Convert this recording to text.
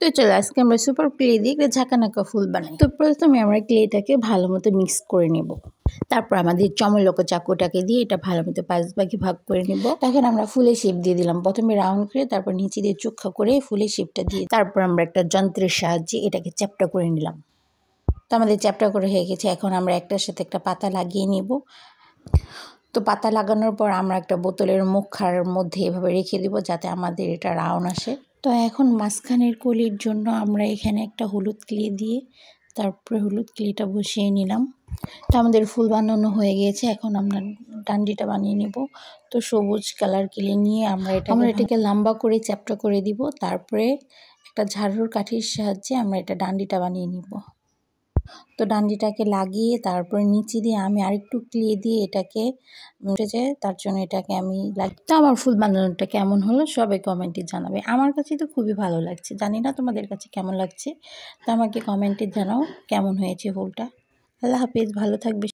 তো চলো আজকে আমরা সুপার ক্লে দিয়ে একটা ঝাঁকানাকা ফুল বানাই। তো প্রথমে আমরা ক্লেটাকে ভালো মতো মিক্স করে নেব। তারপর আমাদের চমলক চাকুটাকে দিয়ে এটা ভালো মতো 5 ভাগে ভাগ করে নেব। এখন আমরা ফুলের শেপ দিয়ে দিলাম, প্রথমে রাউন্ড করে তারপর নিচে দিয়ে চোখা করে ফুলের শেপটা দিয়ে তারপর আমরা একটা যন্ত্রের সাহায্যে এটাকে চ্যাপ্টা করে নিলাম। তো আমাদের চ্যাপ্টা করে হয়ে গেছে। এখন আমরা একটার সাথে একটা পাতা লাগিয়ে নেব। তো পাতা লাগানোর পর আমরা একটা বোতলের মুখার মধ্যে এভাবে রেখে দেব যাতে আমাদের এটা রাউন্ড আসে। তো এখন মাঝখানের কলির জন্য আমরা এখানে একটা হলুদ ক্লে দিয়ে তারপরে হলুদ ক্লেটা বসিয়ে নিলাম। তো আমাদের ফুল বানানো হয়ে গিয়েছে। এখন আমরা ডান্ডিটা বানিয়ে নেব। তো সবুজ কালার ক্লে নিয়ে আমরা এটাকে লম্বা করে চ্যাপ্টা করে দিব। তারপরে একটা ঝাড়ুর কাঠির সাহায্যে আমরা এটা ডান্ডিটা বানিয়ে নিব। তো ডান্ডিটাকে লাগিয়ে তারপরে নিচে দিয়ে আমি আরেকটু ক্লে দিয়ে এটাকে উঠে যায়, তার জন্য এটাকে আমি তো আমার ফুল বানানোটা কেমন হলো সবাই কমেন্টে জানাবে। আমার কাছে তো খুবই ভালো লাগছে, জানি না তোমাদের কাছে কেমন লাগছে। তো আমাকে কমেন্টে জানাও কেমন হয়েছে ফুলটা। আল্লাহ হাফেজ, ভালো থাকবে।